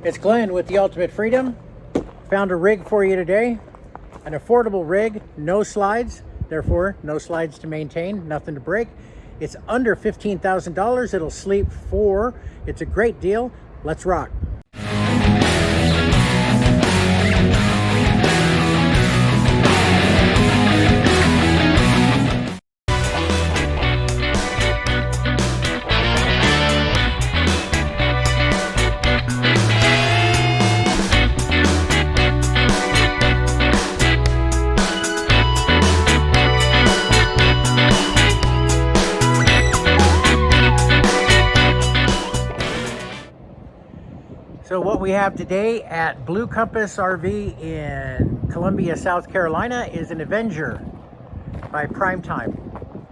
It's Glenn with the Ultimate Freedom. Found a rig for you today. An affordable rig, no slides, therefore no slides to maintain, nothing to break. It's under $15,000. It'll sleep 4. It's a great deal. Let's rock. So what we have today at Blue Compass RV in Columbia, South Carolina is an Avenger by Primetime,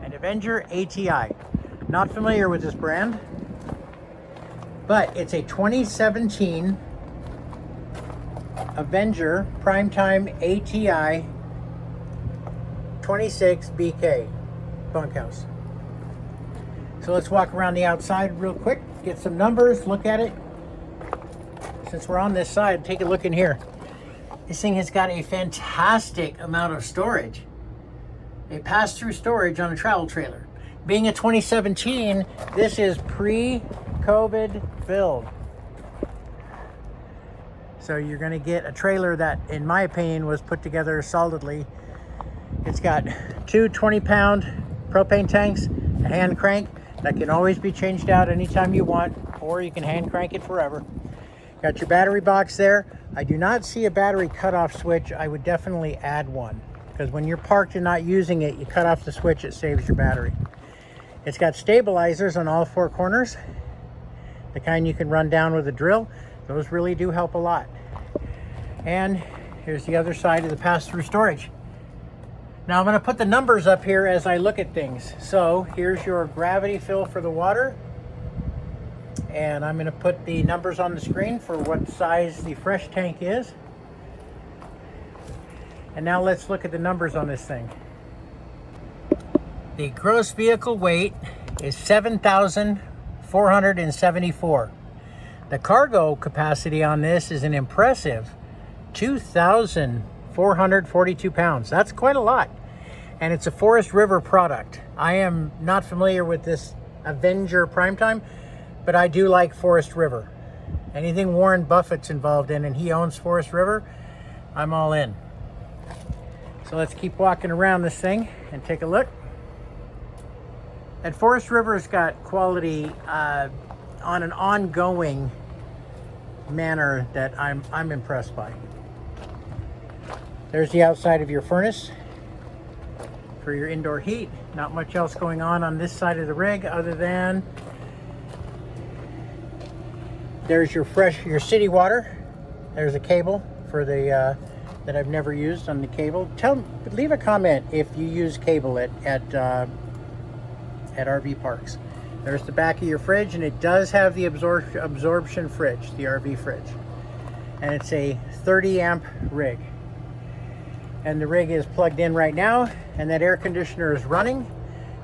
an Avenger ATI. Not familiar with this brand, but it's a 2017 Avenger Primetime ATI 26 BK bunkhouse. So let's walk around the outside real quick, get some numbers, look at it. Since we're on this side, take a look in here. This thing has got a fantastic amount of storage. A pass-through storage on a travel trailer. Being a 2017, this is pre-COVID build. So you're gonna get a trailer that, in my opinion, was put together solidly. It's got 2 20-pound propane tanks, a hand crank that can always be changed out anytime you want, or you can hand crank it forever. Got your battery box there. I do not see a battery cutoff switch. I would definitely add one, because when you're parked and not using it, you cut off the switch, it saves your battery. It's got stabilizers on all 4 corners, the kind you can run down with a drill. Those really do help a lot. And here's the other side of the pass-through storage. Now I'm going to put the numbers up here as I look at things. So here's your gravity fill for the water. And I'm going to put the numbers on the screen for what size the fresh tank is. And now let's look at the numbers on this thing. The gross vehicle weight is 7,474. The cargo capacity on this is an impressive 2,442 pounds. That's quite a lot. And it's a Forest River product. I am not familiar with this Avenger Primetime, but I do like Forest River. Anything Warren Buffett's involved in, and he owns Forest River, I'm all in. So let's keep walking around this thing and take a look. And Forest River's got quality on an ongoing manner that I'm impressed by. There's the outside of your furnace for your indoor heat. Not much else going on this side of the rig other than there's your city water. There's a cable for the that I've never used on the cable. Leave a comment if you use cable at RV parks. There's the back of your fridge, and it does have the absorption fridge, the RV fridge. And it's a 30 amp rig. And the rig is plugged in right now, and that air conditioner is running.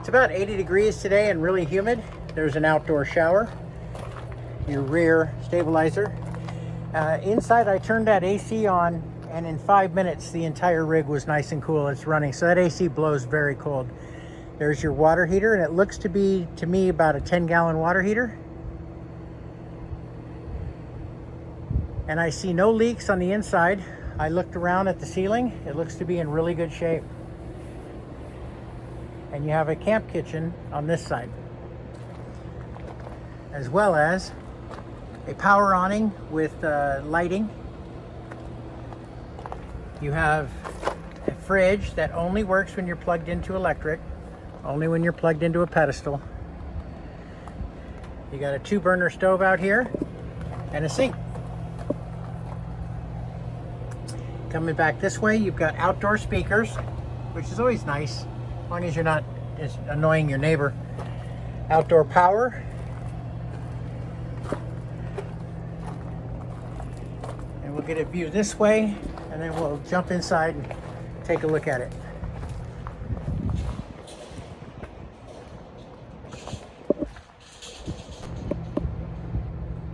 It's about 80 degrees today and really humid. There's an outdoor shower. Your rear stabilizer. Inside, I turned that AC on, and in 5 minutes the entire rig was nice and cool. It's running, so that AC blows very cold. There's your water heater, and it looks to be, to me, about a 10-gallon water heater. And I see no leaks on the inside. I looked around at the ceiling. It looks to be in really good shape. And you have a camp kitchen on this side, as well as a power awning with lighting. You have a fridge that only works when you're plugged into electric, only when you're plugged into a pedestal. You got a 2-burner stove out here and a sink. Coming back this way, you've got outdoor speakers, which is always nice, as long as you're not just annoying your neighbor. Outdoor power. And we'll get a view this way, and then we'll jump inside and take a look at it.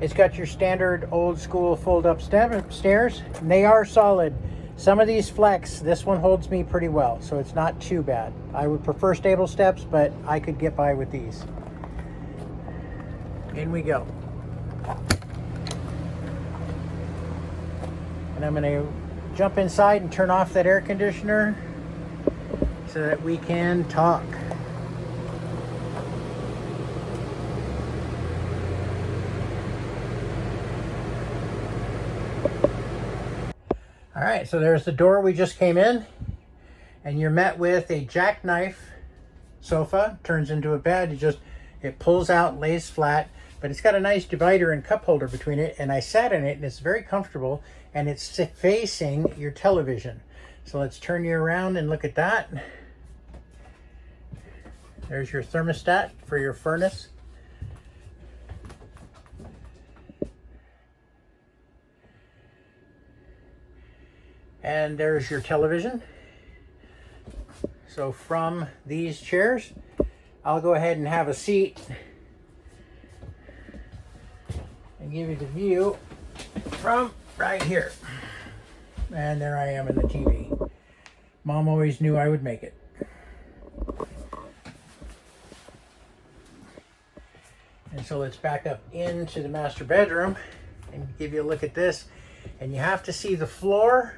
It's got your standard old school fold up stairs. And they are solid. Some of these flex. This one holds me pretty well, so it's not too bad. I would prefer stable steps, but I could get by with these. In we go. And I'm going to jump inside and turn off that air conditioner so that we can talk. All right, so there's the door we just came in, and you're met with a jackknife sofa. Turns into a bed. It pulls out, lays flat, but it's got a nice divider and cup holder between it, and I sat in it and it's very comfortable, and it's facing your television. So let's turn you around and look at that. There's your thermostat for your furnace. And there's your television. So from these chairs, I'll go ahead and have a seat and give you the view from right here. And there I am in the TV. Mom always knew I would make it. And so let's back up into the master bedroom and give you a look at this. And you have to see the floor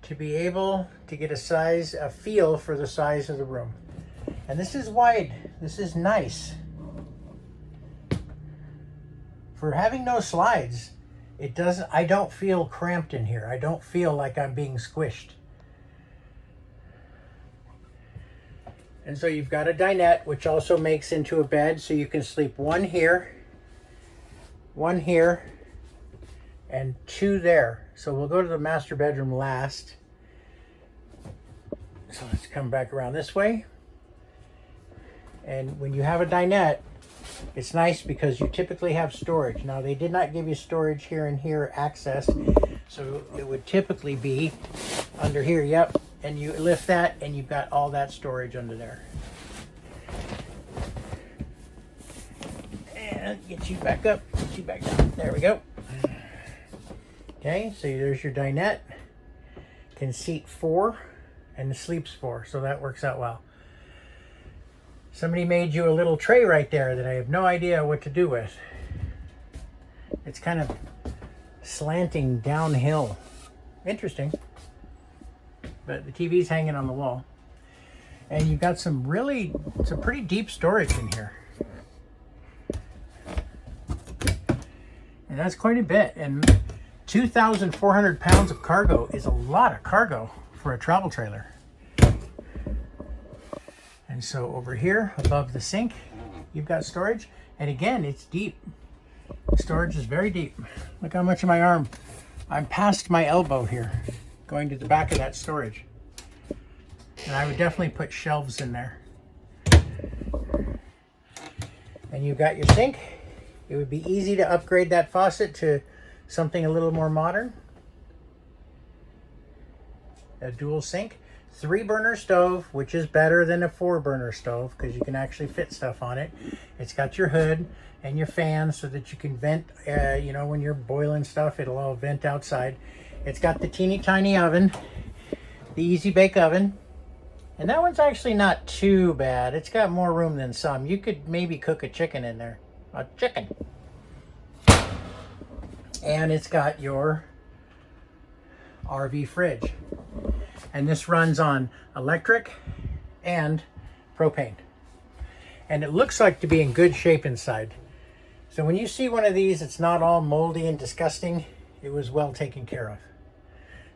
to be able to get a feel for the size of the room. And this is wide. This is nice. For having no slides, I don't feel cramped in here. I don't feel like I'm being squished. And so you've got a dinette, which also makes into a bed, so you can sleep one here, and two there. So we'll go to the master bedroom last. So let's come back around this way. And when you have a dinette, it's nice because you typically have storage. Now, they did not give you storage here and here access, so it would typically be under here. Yep. And you lift that and you've got all that storage under there. And get you back up, get you back down. There we go. Okay, so there's your dinette. Can seat 4 and sleeps 4, so that works out well. Somebody made you a little tray right there that I have no idea what to do with. It's kind of slanting downhill. Interesting. But the TV's hanging on the wall. And you've got some pretty deep storage in here. And that's quite a bit. And 2,400 pounds of cargo is a lot of cargo for a travel trailer. And so over here above the sink, you've got storage. And again, it's deep. The storage is very deep. Look how much of my arm. I'm past my elbow here, going to the back of that storage. And I would definitely put shelves in there. And you've got your sink. It would be easy to upgrade that faucet to something a little more modern. A dual sink. 3-burner stove, which is better than a 4-burner stove because you can actually fit stuff on it. It's got your hood and your fan so that you can vent, when you're boiling stuff, it'll all vent outside. It's got the teeny tiny oven, the Easy Bake Oven. And that one's actually not too bad. It's got more room than some. You could maybe cook a chicken in there. A chicken. And it's got your RV fridge. And this runs on electric and propane. And it looks like to be in good shape inside. So when you see one of these, it's not all moldy and disgusting. It was well taken care of.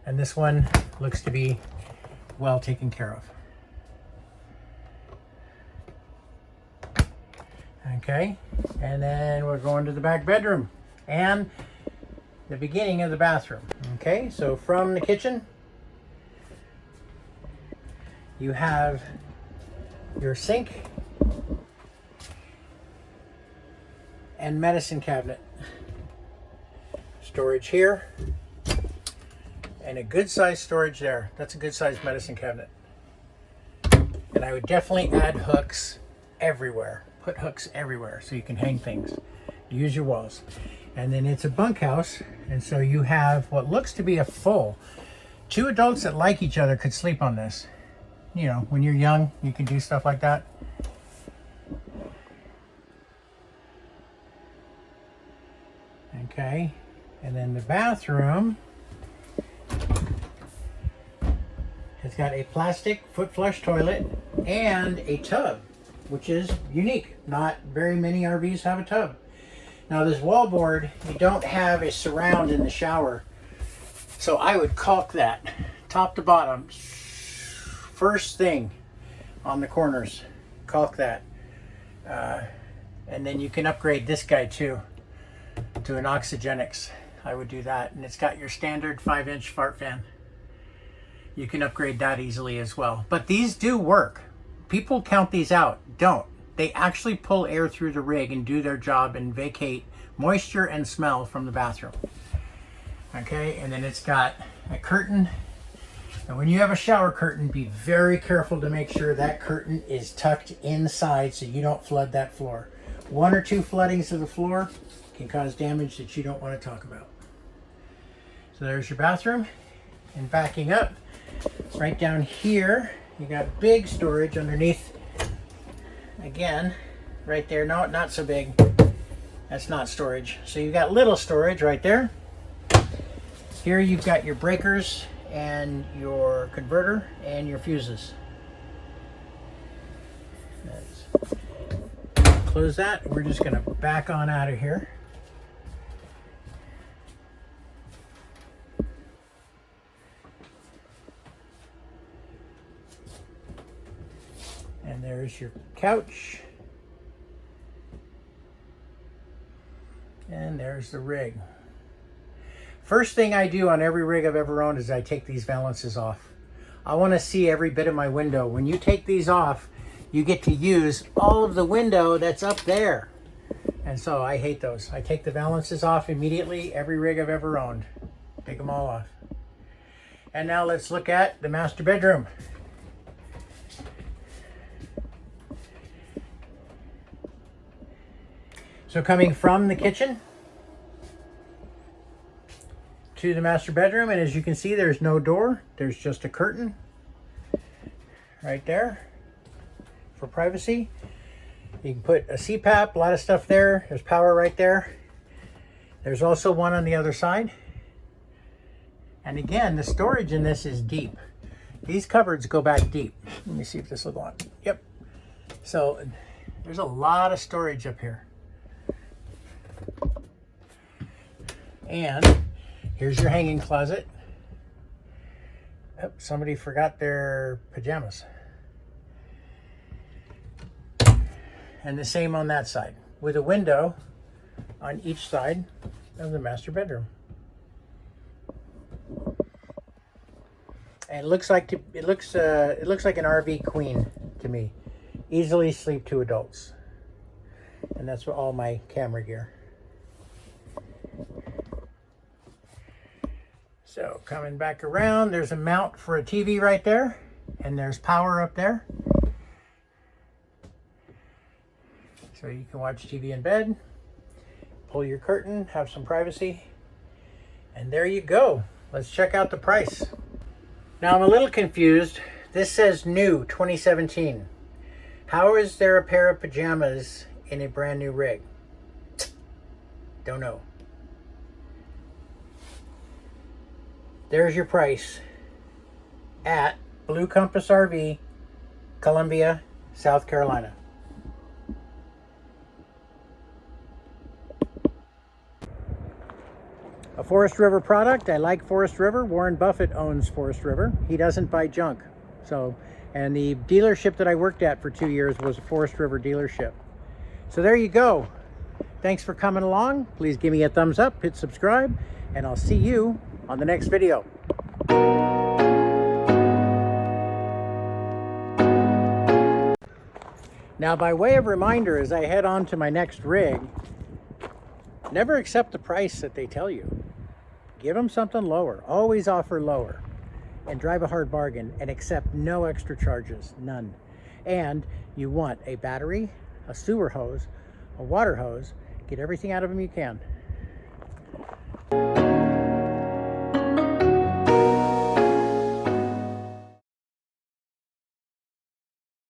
And this one looks to be well taken care of. Okay, and then we're going to the back bedroom and the beginning of the bathroom. Okay, so from the kitchen, you have your sink and medicine cabinet. Storage here and a good size storage there. That's a good size medicine cabinet. And I would definitely add hooks everywhere. Put hooks everywhere so you can hang things. use your walls. And then it's a bunkhouse, and so you have what looks to be a full. 2 adults that like each other could sleep on this. You know, when you're young, you can do stuff like that. Okay, and then the bathroom has got a plastic foot flush toilet and a tub, which is unique. Not very many RVs have a tub. Now this wallboard, you don't have a surround in the shower, so I would caulk that top to bottom. First thing on the corners, caulk that. And then you can upgrade this guy too to an Oxygenics. I would do that. And it's got your standard 5-inch fart fan. You can upgrade that easily as well. But these do work. People count these out. Don't. They actually pull air through the rig and do their job and vacate moisture and smell from the bathroom. Okay, and then it's got a curtain. And when you have a shower curtain, be very careful to make sure that curtain is tucked inside so you don't flood that floor. 1 or 2 floodings of the floor can cause damage that you don't want to talk about. So there's your bathroom. And backing up, right down here, you got big storage underneath. Again, right there. No, not so big. That's not storage. So you've got little storage right there. Here you've got your breakers and your converter and your fuses. Let's close that. We're just going to back on out of here. And there's your couch. And there's the rig. First thing I do on every rig I've ever owned is I take these valances off. I want to see every bit of my window. When you take these off, you get to use all of the window that's up there. And so I hate those. I take the valances off immediately, every rig I've ever owned. Take them all off. And now let's look at the master bedroom. So coming from the kitchen to the master bedroom, and as you can see, there's no door. There's just a curtain right there for privacy. You can put a CPAP, a lot of stuff there. There's power right there. There's also one on the other side. And again, the storage in this is deep. These cupboards go back deep. Let me see if this will go on. Yep. So there's a lot of storage up here. And here's your hanging closet. Oh, somebody forgot their pajamas. And the same on that side, with a window on each side of the master bedroom. And it looks like an RV queen to me. Easily sleep 2 adults. And that's all my camera gear. So coming back around, there's a mount for a TV right there, and there's power up there. So you can watch TV in bed, pull your curtain, have some privacy, and there you go. Let's check out the price. Now I'm a little confused. This says new 2017. How is there a pair of pajamas in a brand new rig? Don't know. There's your price at Blue Compass RV, Columbia, South Carolina. A Forest River product. I like Forest River. Warren Buffett owns Forest River. He doesn't buy junk. So, and the dealership that I worked at for 2 years was a Forest River dealership. So there you go. Thanks for coming along. Please give me a thumbs up, hit subscribe, and I'll see you on the next video. Now, by way of reminder, as I head on to my next rig, never accept the price that they tell you. Give them something lower. Always offer lower. And drive a hard bargain and accept no extra charges. None. And you want a battery, a sewer hose, a water hose, Get everything out of them you can.